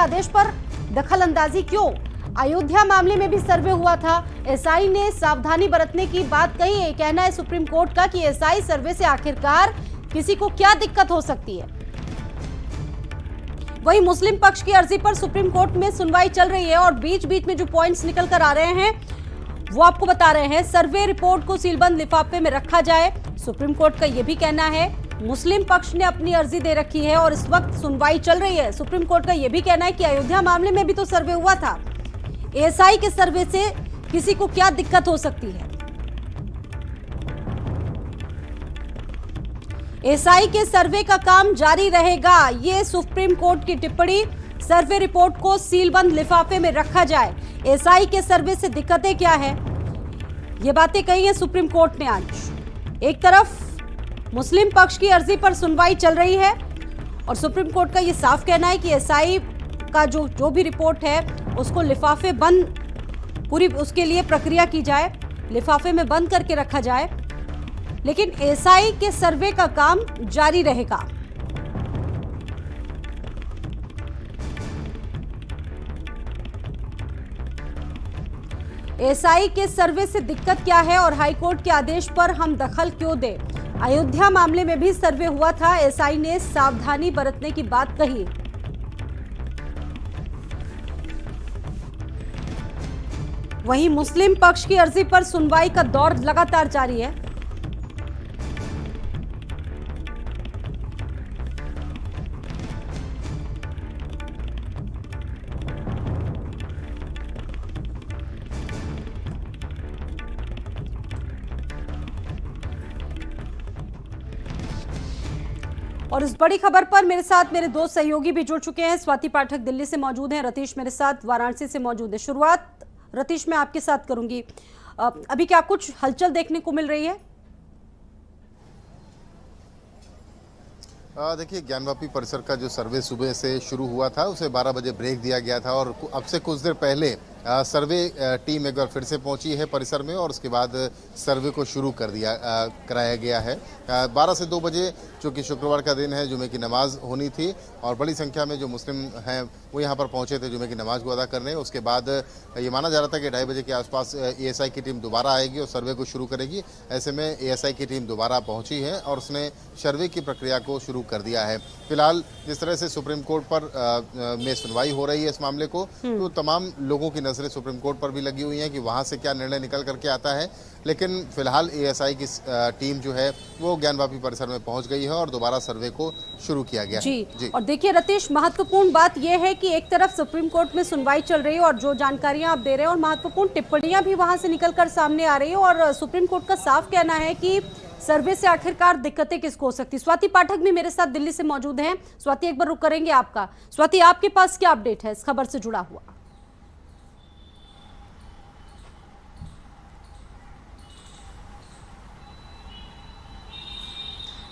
आदेश पर दखल अंदाजी क्यों? अयोध्या मामले में भी सर्वे हुआ था, एसआई ने सावधानी बरतने की बात कही है। कहना है सुप्रीम कोर्ट का कि एसआई सर्वे से आखिरकार किसी को क्या दिक्कत हो सकती है। वहीं मुस्लिम पक्ष की अर्जी पर सुप्रीम कोर्ट में सुनवाई चल रही है और बीच बीच में जो पॉइंट्स निकल कर आ रहे हैं वो आपको बता रहे हैं। सर्वे रिपोर्ट को सीलबंद लिफाफे में रखा जाए, सुप्रीम कोर्ट का यह भी कहना है। मुस्लिम पक्ष ने अपनी अर्जी दे रखी है और इस वक्त सुनवाई चल रही है। सुप्रीम कोर्ट का यह भी कहना है कि अयोध्या मामले में भी तो सर्वे हुआ था, एएसआई के सर्वे से किसी को क्या दिक्कत हो सकती है। एएसआई के सर्वे का काम जारी रहेगा, ये सुप्रीम कोर्ट की टिप्पणी। सर्वे रिपोर्ट को सीलबंद लिफाफे में रखा जाए, एएसआई के सर्वे से दिक्कतें क्या है, ये बातें कही है सुप्रीम कोर्ट ने आज। एक तरफ मुस्लिम पक्ष की अर्जी पर सुनवाई चल रही है और सुप्रीम कोर्ट का यह साफ कहना है कि एएसआई का जो भी रिपोर्ट है उसको लिफाफे बंद, पूरी उसके लिए प्रक्रिया की जाए, लिफाफे में बंद करके रखा जाए, लेकिन एएसआई के सर्वे का काम जारी रहेगा। एएसआई के सर्वे से दिक्कत क्या है और हाईकोर्ट के आदेश पर हम दखल क्यों दें? अयोध्या मामले में भी सर्वे हुआ था, एएसआई ने सावधानी बरतने की बात कही। वहीं मुस्लिम पक्ष की अर्जी पर सुनवाई का दौर लगातार जारी है। और इस बड़ी खबर पर मेरे साथ मेरे दो सहयोगी भी जुड़ चुके हैं। स्वाति पाठक दिल्ली से मौजूद हैं, रतीश मेरे साथ वाराणसी से मौजूद है। शुरुआत रतीश मैं आपके साथ करूंगी। अभी क्या कुछ हलचल देखने को मिल रही है? देखिए, ज्ञानवापी परिसर का जो सर्वे सुबह से शुरू हुआ था उसे 12 बजे ब्रेक दिया गया था और अब से कुछ देर पहले सर्वे टीम एक बार फिर से पहुंची है परिसर में और उसके बाद सर्वे को शुरू कराया गया है। 12 से 2 बजे जो कि शुक्रवार का दिन है, जुमे की नमाज होनी थी और बड़ी संख्या में जो मुस्लिम हैं वो यहाँ पर पहुंचे थे जुमे की नमाज को अदा करने। उसके बाद ये माना जा रहा था कि 2:30 बजे के आसपास एएसआई की टीम दोबारा आएगी और सर्वे को शुरू करेगी। ऐसे में एएसआई की टीम दोबारा पहुंची है और उसने सर्वे की प्रक्रिया को शुरू कर दिया है। फिलहाल जिस तरह से सुप्रीम कोर्ट पर में सुनवाई हो रही है इस मामले को, तो तमाम लोगों की नजरें सुप्रीम कोर्ट पर भी लगी हुई हैं कि वहां से क्या निर्णय निकल करके आता है। लेकिन फिलहाल एएसआई की टीम जो है वो ज्ञानवापी परिसर में पहुंच गई है और दोबारा सर्वे को शुरू किया गया है। जी। और देखिए रतीश, महत्वपूर्ण बात यह है कि एक तरफ सुप्रीम कोर्ट में सुनवाई चल रही है और जो जानकारियां आप दे रहे हैं और महत्वपूर्ण टिप्पणियां भी वहां से निकलकर सामने आ रही है और सुप्रीम कोर्ट का साफ कहना है कि सर्वे से आखिरकार दिक्कतें किसको हो सकती। स्वाति पाठक भी मेरे साथ दिल्ली से मौजूद हैं। स्वाति, एक बार रुक करेंगे आपका। स्वाति, आपके पास क्या अपडेट है इस खबर से जुड़ा हुआ?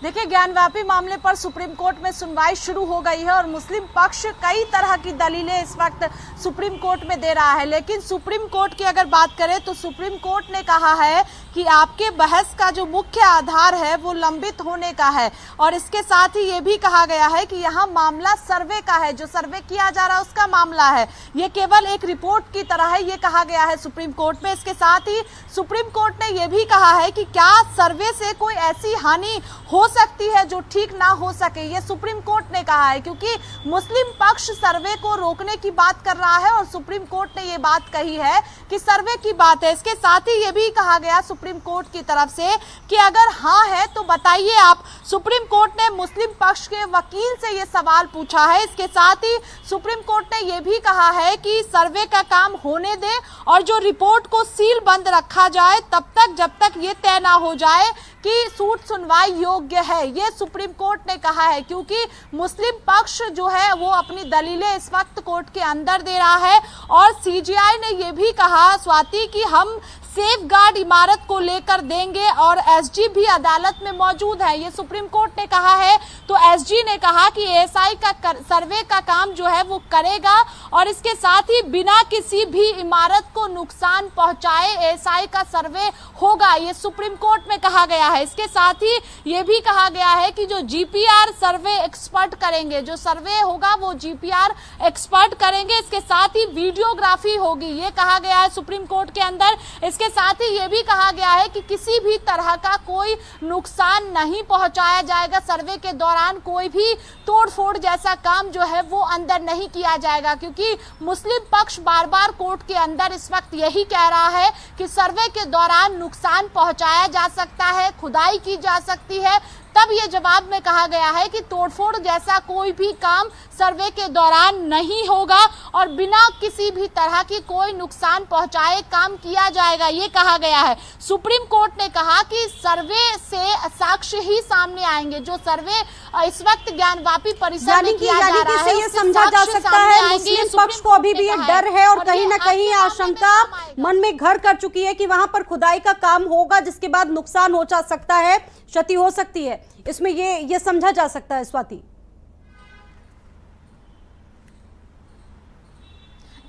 देखिए, ज्ञानवापी मामले पर सुप्रीम कोर्ट में सुनवाई शुरू हो गई है और मुस्लिम पक्ष कई तरह की दलीलें इस वक्त सुप्रीम कोर्ट में दे रहा है। लेकिन सुप्रीम कोर्ट की अगर बात करें तो सुप्रीम कोर्ट ने कहा है कि आपके बहस का जो मुख्य आधार है वो लंबित होने का है और इसके साथ ही ये भी कहा गया है कि यहाँ मामला सर्वे का है, जो सर्वे किया जा रहा है उसका मामला है, ये केवल एक रिपोर्ट की तरह है, ये कहा गया है सुप्रीम कोर्ट में। इसके साथ ही सुप्रीम कोर्ट ने यह भी कहा है कि क्या सर्वे से कोई ऐसी हानि हो सकती है जो ठीक ना हो सके, ये सुप्रीम कोर्ट ने कहा है, क्योंकि मुस्लिम पक्ष सर्वे को रोकने की बात कर रहा है और सुप्रीम कोर्ट ने ये बात कही है कि सर्वे की बात है। इसके साथ ही ये भी कहा गया सुप्रीम कोर्ट की तरफ से कि अगर हाँ है तो बताइए आप। सुप्रीम कोर्ट ने मुस्लिम पक्ष के वकील से ये सवाल पूछा है। इसके साथ ही सुप्रीम कोर्ट ने ये भी कहा है कि सर्वे का काम होने दे और जो रिपोर्ट को सील बंद रखा जाए तब तक जब तक ये तय ना हो जाए कि सूट सुनवाई योग्य है, ये सुप्रीम कोर्ट ने कहा है, क्योंकि मुस्लिम पक्ष जो है वो अपनी दलीलें इस वक्त कोर्ट के अंदर दे रहा है। और सीजेआई ने ये भी कहा स्वाति कि हम सेफगार्ड इमारत को लेकर देंगे और एसजी भी अदालत में मौजूद है, ये सुप्रीम कोर्ट ने कहा है। तो एसजी ने कहा कि एएसआई का सर्वे का काम जो है वो करेगा और इसके साथ ही बिना किसी भी इमारत को नुकसान पहुंचाए एएसआई का सर्वे होगा, ये सुप्रीम कोर्ट में कहा गया है। इसके साथ ही ये भी कहा गया है कि जो जीपीआर सर्वे एक्सपर्ट करेंगे, जो सर्वे होगा वो जीपीआर एक्सपर्ट करेंगे। इसके साथ ही वीडियोग्राफी होगी, ये कहा गया है सुप्रीम कोर्ट के अंदर। इसके साथ ही ये भी कहा गया है कि किसी भी तरह का कोई नुकसान नहीं पहुंचाया जाएगा, सर्वे के दौरान कोई भी तोड़फोड़ जैसा काम जो है वो अंदर नहीं किया जाएगा, क्योंकि मुस्लिम पक्ष बार बार कोर्ट के अंदर इस वक्त यही कह रहा है कि सर्वे के दौरान नुकसान पहुंचाया जा सकता है, खुदाई की जा सकती है। तब ये जवाब में कहा गया है कि तोड़फोड़ जैसा कोई भी काम सर्वे के दौरान नहीं होगा और बिना किसी भी तरह की कोई नुकसान पहुंचाए काम किया जाएगा, ये कहा गया है। सुप्रीम कोर्ट ने कहा कि सर्वे से साक्ष्य ही सामने आएंगे, जो सर्वे इस वक्त ज्ञानवापी परिसर में किया जा रहा है, ये समझा जा सकता है मुस्लिम पक्ष को अभी भी ये डर है और कहीं ना कहीं आशंका मन में घर कर चुकी है कि वहां पर खुदाई का काम होगा जिसके बाद नुकसान हो जा सकता है, क्षति हो सकती है। इसमें ये समझा जा सकता है स्वाति।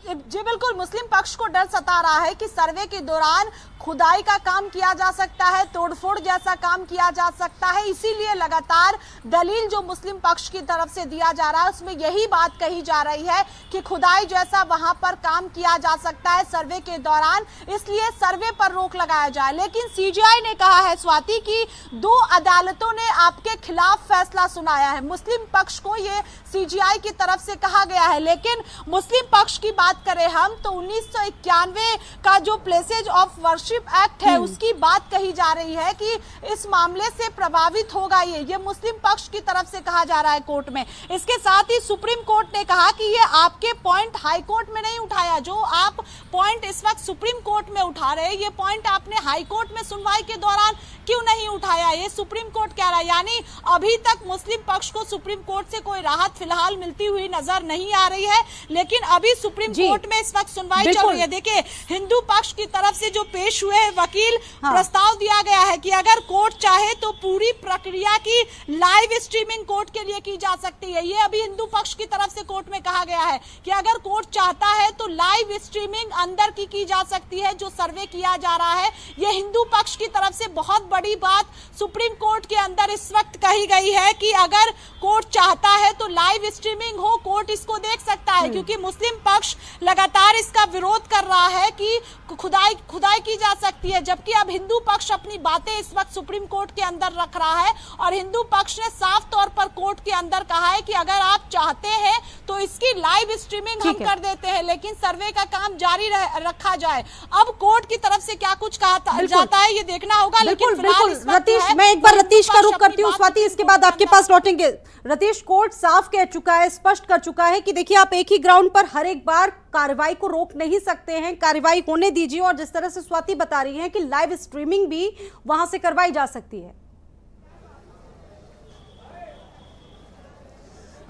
जी बिल्कुल, मुस्लिम पक्ष को डर सता रहा है कि सर्वे के दौरान खुदाई का काम किया जा सकता है, तोड़फोड़ जैसा काम किया जा सकता है। इसीलिए लगातार दलील जो मुस्लिम पक्ष की तरफ से दिया जा रहा है उसमें यही बात कही जा रही है कि खुदाई जैसा वहां पर काम किया जा सकता है सर्वे के दौरान, इसलिए सर्वे पर रोक लगाया जाए। लेकिन सीजीआई ने कहा है स्वाति कि 2 अदालतों ने आपके खिलाफ फैसला सुनाया है। मुस्लिम पक्ष को ये सीजीआई की तरफ से कहा गया है, लेकिन मुस्लिम पक्ष की बात करें हम तो 1991 का जो प्लेसेज ऑफ वर्शिप एक्ट है उसकी बात कही जा रही है कि इस मामले से प्रभावित होगा ये मुस्लिम पक्ष की तरफ से कहा जा रहा है कोर्ट में। इसके साथ ही सुप्रीम कोर्ट ने कहा कि ये आपके पॉइंट हाई कोर्ट में नहीं उठाया, जो आप पॉइंट इस वक्त सुप्रीम कोर्ट में उठा रहे हैं ये पॉइंट आपने हाई कोर्ट में सुनवाई के दौरान क्यों नहीं उठाया, ये सुप्रीम कोर्ट कह रहा है। यानी अभी तक मुस्लिम पक्ष को सुप्रीम कोर्ट से कोई राहत फिलहाल मिलती हुई नजर नहीं आ रही है, लेकिन अभी सुप्रीम कोर्ट में इस वक्त सुनवाई चल रही है। देखिए, हिंदू पक्ष की तरफ से जो पेश हुए हैं वकील, प्रस्ताव दिया गया है कि अगर कोर्ट चाहे तो पूरी प्रक्रिया की लाइव स्ट्रीमिंग कोर्ट के लिए की जा सकती है। ये अभी हिंदू पक्ष की तरफ से कोर्ट में कहा गया है कि अगर कोर्ट चाहता है तो लाइव स्ट्रीमिंग अंदर की जा सकती है जो सर्वे किया जा रहा है। ये हिंदू पक्ष की तरफ से बहुत बड़ी बात सुप्रीम कोर्ट के अंदर इस वक्त कही गई है कि अगर कोर्ट चाहता है तो लाइव स्ट्रीमिंग हो, कोर्ट इसको देख सकता है, क्योंकि मुस्लिम पक्ष लगातार इसका विरोध कर रहा है कि खुदाई की जा सकती है, जबकि अब हिंदू पक्ष अपनी बातें इस वक्त सुप्रीम कोर्ट के अंदर रख रहा है और हिंदू पक्ष ने साफ तौर पर कोर्ट के अंदर कहा है कि अगर आप चाहते हैं तो इसकी लाइव स्ट्रीमिंग हम कर देते हैं, लेकिन सर्वे का काम जारी रखा जाए। अब कोर्ट की तरफ से क्या कुछ कहा जाता है ये देखना होगा। लेकिन बिल्कुल रतीश, मैं एक बार रतीश का रुख करती हूँ स्वाति, इसके बाद आपके पास लौटेंगे। रतीश, कोर्ट साफ कह चुका है, स्पष्ट कर चुका है कि देखिए आप एक ही ग्राउंड पर हर एक बार कार्रवाई को रोक नहीं सकते हैं, कार्रवाई होने दीजिए। और जिस तरह से स्वाति बता रही है कि लाइव स्ट्रीमिंग भी वहां से करवाई जा सकती है।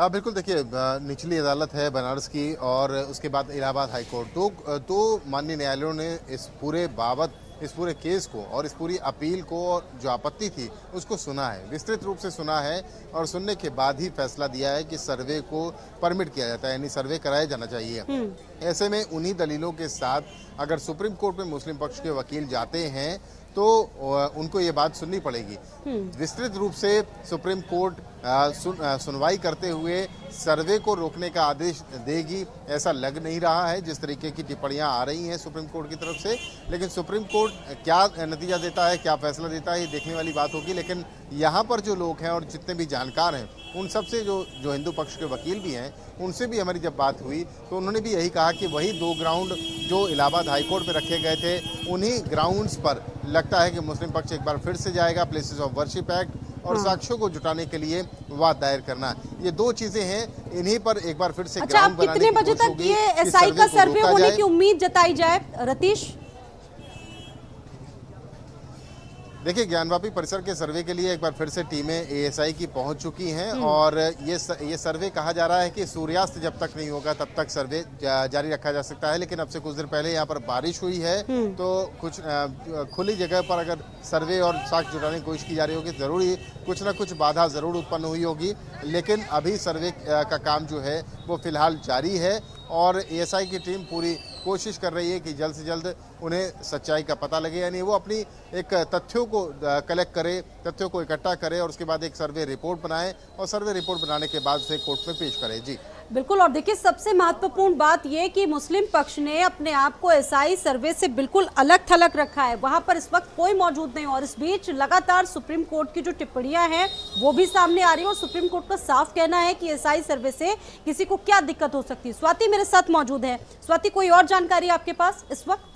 बिल्कुल, देखिए निचली अदालत है बनारस की और उसके बाद इलाहाबाद हाई कोर्ट, तो माननीय न्यायालयों ने इस पूरे केस को और इस पूरी अपील को जो आपत्ति थी उसको सुना है, विस्तृत रूप से सुना है और सुनने के बाद ही फैसला दिया है कि सर्वे को परमिट किया जाता है, यानी सर्वे कराया जाना चाहिए। ऐसे में उन्हीं दलीलों के साथ अगर सुप्रीम कोर्ट में मुस्लिम पक्ष के वकील जाते हैं तो उनको ये बात सुननी पड़ेगी। विस्तृत रूप से सुप्रीम कोर्ट सुनवाई करते हुए सर्वे को रोकने का आदेश देगी ऐसा लग नहीं रहा है, जिस तरीके की टिप्पणियां आ रही हैं सुप्रीम कोर्ट की तरफ से। लेकिन सुप्रीम कोर्ट क्या नतीजा देता है, क्या फैसला देता है, ये देखने वाली बात होगी। लेकिन यहाँ पर जो लोग हैं और जितने भी जानकार हैं उन सब से जो हिंदू पक्ष के वकील भी हैं उनसे भी हमारी जब बात हुई तो उन्होंने भी यही कहा कि वही 2 ग्राउंड जो इलाहाबाद हाईकोर्ट में रखे गए थे उन्हीं ग्राउंड्स पर लगता है कि मुस्लिम पक्ष एक बार फिर से जाएगा, प्लेसेस ऑफ वर्शिप एक्ट और साक्ष्यों को जुटाने के लिए वाद दायर करना। ये 2 चीजें हैं, इन्हीं पर एक बार फिर से ग्राउंड बनाने की कोशिश होगी। कितने बजे तक ये एसआई का सर्वे होने की उम्मीद जताई जाए रतीश? देखिए, ज्ञानवापी परिसर के सर्वे के लिए एक बार फिर से टीमें एएसआई की पहुंच चुकी हैं और ये सर्वे कहा जा रहा है कि सूर्यास्त जब तक नहीं होगा तब तक सर्वे जारी रखा जा सकता है। लेकिन अब से कुछ देर पहले यहाँ पर बारिश हुई है, तो कुछ खुली जगह पर अगर सर्वे और साक्ष्य जुटाने की कोशिश की जा रही होगी, जरूर ही कुछ ना कुछ बाधा जरूर उत्पन्न हुई होगी। लेकिन अभी सर्वे का काम जो है वो फिलहाल जारी है और एएसआई की टीम पूरी कोशिश कर रही है कि जल्द से जल्द उन्हें सच्चाई का पता लगे, यानी वो अपनी एक तथ्यों को कलेक्ट करे, तथ्यों को इकट्ठा करे और उसके बाद एक सर्वे रिपोर्ट बनाए और सर्वे रिपोर्ट बनाने के बाद उसे कोर्ट में पेश करे। जी बिल्कुल। और देखिए, सबसे महत्वपूर्ण बात यह कि मुस्लिम पक्ष ने अपने आप को एसआई सर्वे से बिल्कुल अलग थलग रखा है, वहां पर इस वक्त कोई मौजूद नहीं। और इस बीच लगातार सुप्रीम कोर्ट की जो टिप्पणियां हैं वो भी सामने आ रही है और सुप्रीम कोर्ट का साफ कहना है कि एसआई सर्वे से किसी को क्या दिक्कत हो सकती है। स्वाति मेरे साथ मौजूद है। स्वाति, कोई और जानकारी आपके पास इस वक्त?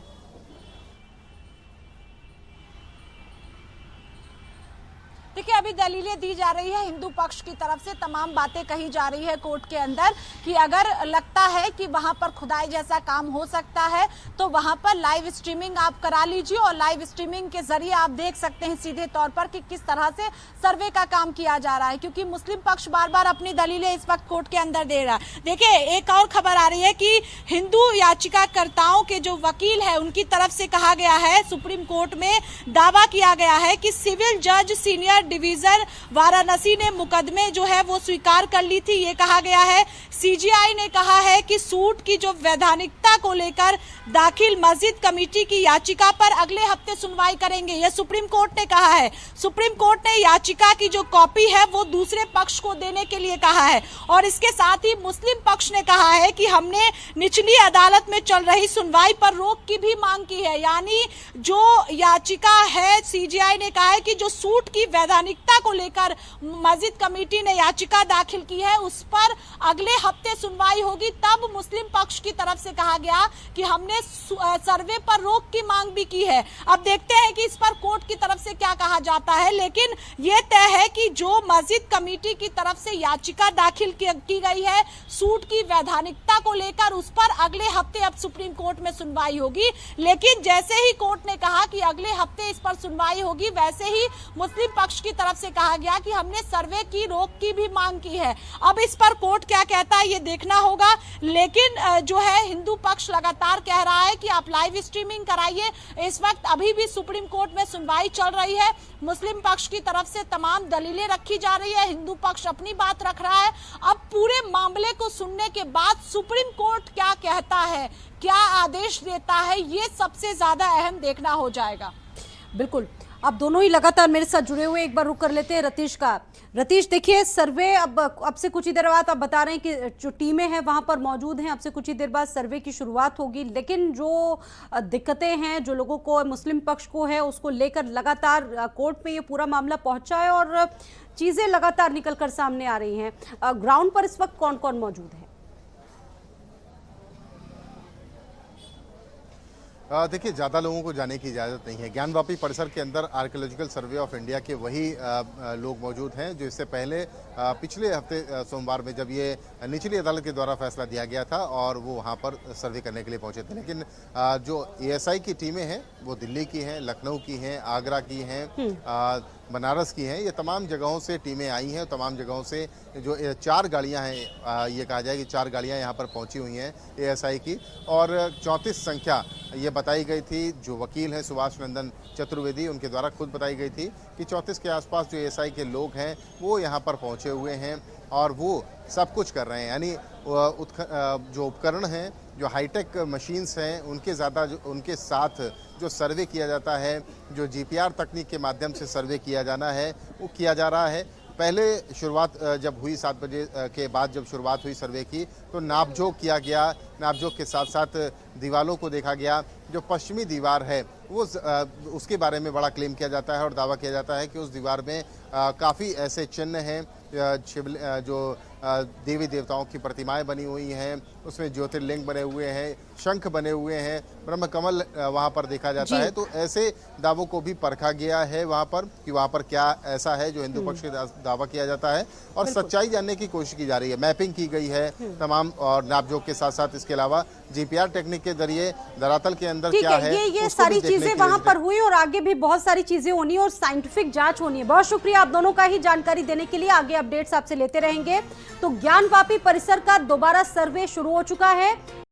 देखिए, अभी दलीलें दी जा रही है हिंदू पक्ष की तरफ से, तमाम बातें कही जा रही है कोर्ट के अंदर कि अगर लगता है कि वहां पर खुदाई जैसा काम हो सकता है तो वहां पर लाइव स्ट्रीमिंग आप करा लीजिए और लाइव स्ट्रीमिंग के जरिए आप देख सकते हैं सीधे तौर पर कि किस तरह से सर्वे का काम किया जा रहा है, क्योंकि मुस्लिम पक्ष बार बार अपनी दलीलें इस वक्त कोर्ट के अंदर दे रहा है। देखिए, एक और खबर आ रही है कि हिंदू याचिकाकर्ताओं के जो वकील है उनकी तरफ से कहा गया है, सुप्रीम कोर्ट में दावा किया गया है कि सिविल जज सीनियर डिवीजन वाराणसी ने मुकदमे जो है वो स्वीकार कर ली थी। ये कहा गया है। सीजीआई ने कहा है कि सूट की जो वैधानिकता को लेकर दाखिल मस्जिद कमेटी की याचिका पर अगले हफ्ते सुनवाई करेंगे, ये सुप्रीम कोर्ट ने कहा है। सुप्रीम कोर्ट ने याचिका की जो कॉपी है वो दूसरे पक्ष को देने के लिए कहा है और इसके साथ ही मुस्लिम पक्ष ने कहा है कि हमने निचली अदालत में चल रही सुनवाई पर रोक की भी मांग की है। यानी जो याचिका है, सीजीआई ने कहा है कि जो सूट की वैधानिकता को लेकर मस्जिद कमेटी ने याचिका दाखिल की है उस पर अगले हफ्ते सुनवाई होगी। तब मुस्लिम पक्ष की तरफ से कहा गया कि हमने सर्वे पर रोक की मांग भी की है। अब देखते हैं कि इस पर कोर्ट की तरफ से क्या कहा जाता है, लेकिन यह तय है कि जो मस्जिद कमेटी की तरफ से याचिका दाखिल की गई है सूट की वैधानिकता को लेकर, उस पर अगले हफ्ते अब सुप्रीम कोर्ट में सुनवाई होगी। लेकिन जैसे ही कोर्ट ने कहा कि अगले हफ्ते इस पर सुनवाई होगी, वैसे ही मुस्लिम पक्ष की तरफ से कहा गया कि हमने सर्वे की रोक की भी मांग की है। अब इस पर कोर्ट क्या कहता है ये देखना होगा। लेकिन जो है हिंदू पक्ष लगातार कह रहा है कि आप लाइव स्ट्रीमिंग कराइए। इस वक्त अभी भी सुप्रीम कोर्ट में सुनवाई चल रही है। मुस्लिम पक्ष की तरफ से तमाम दलीलें रखी जा रही है, हिंदू पक्ष अपनी बात रख रहा है। अब पूरे मामले को सुनने के बाद सुप्रीम कोर्ट क्या कहता है, क्या आदेश देता है, ये सबसे ज्यादा अहम देखना हो जाएगा। बिल्कुल। आप दोनों ही लगातार मेरे साथ जुड़े हुए, एक बार रुक कर लेते हैं रतीश का। रतीश, देखिए, सर्वे अब से कुछ ही देर बाद आप बता रहे हैं कि जो टीमें हैं वहां पर मौजूद हैं, अब से कुछ ही देर बाद सर्वे की शुरुआत होगी। लेकिन जो दिक्कतें हैं, जो लोगों को, मुस्लिम पक्ष को है, उसको लेकर लगातार कोर्ट में ये पूरा मामला पहुंचा है और चीजें लगातार निकल कर सामने आ रही हैं। ग्राउंड पर इस वक्त कौन कौन मौजूद है? देखिए, ज़्यादा लोगों को जाने की इजाज़त नहीं है। ज्ञानवापी परिसर के अंदर आर्कियोलॉजिकल सर्वे ऑफ इंडिया के वही लोग मौजूद हैं जो इससे पहले पिछले हफ्ते सोमवार में जब ये निचली अदालत के द्वारा फैसला दिया गया था और वो वहाँ पर सर्वे करने के लिए पहुँचे थे। लेकिन जो एएसआई की टीमें हैं वो दिल्ली की हैं, लखनऊ की हैं, आगरा की हैं, बनारस की हैं, ये तमाम जगहों से टीमें आई हैं। तमाम जगहों से जो 4 गाड़ियां हैं, ये कहा जाए कि 4 गाड़ियां यहां पर पहुंची हुई हैं एएसआई की, और 34 संख्या ये बताई गई थी। जो वकील हैं सुभाष नंदन चतुर्वेदी, उनके द्वारा खुद बताई गई थी कि 34 के आसपास जो एएसआई के लोग हैं वो यहाँ पर पहुँचे हुए हैं और वो सब कुछ कर रहे हैं। यानी जो उपकरण हैं, जो हाईटेक मशीन्स हैं, उनके साथ जो सर्वे किया जाता है, जो जीपीआर तकनीक के माध्यम से सर्वे किया जाना है वो किया जा रहा है। पहले शुरुआत जब हुई 7 बजे के बाद जब शुरुआत हुई सर्वे की तो नापजोक किया गया। नापजोक के साथ साथ दीवारों को देखा गया। जो पश्चिमी दीवार है वो उसके बारे में बड़ा क्लेम किया जाता है और दावा किया जाता है कि उस दीवार में काफ़ी ऐसे चिन्ह हैं जो देवी देवताओं की प्रतिमाएं बनी हुई हैं, उसमें ज्योतिर्लिंग बने हुए हैं, शंख बने हुए हैं, ब्रह्म कमल वहाँ पर देखा जाता है। तो ऐसे दावों को भी परखा गया है वहाँ पर कि वहाँ पर क्या ऐसा है जो हिंदू पक्ष से दावा किया जाता है, और सच्चाई जानने की कोशिश की जा रही है। मैपिंग की गई है तमाम, और नापजोक के साथ साथ इसके अलावा जीपीआर टेक्निक के जरिए धरातल के अंदर क्या है ये उसको सारी भी देखने चीजें की वहां पर हुई और आगे भी बहुत सारी चीजें होनी है और साइंटिफिक जांच होनी है। बहुत शुक्रिया आप दोनों का ही जानकारी देने के लिए, आगे अपडेट्स आपसे लेते रहेंगे। तो ज्ञानवापी परिसर का दोबारा सर्वे शुरू हो चुका है।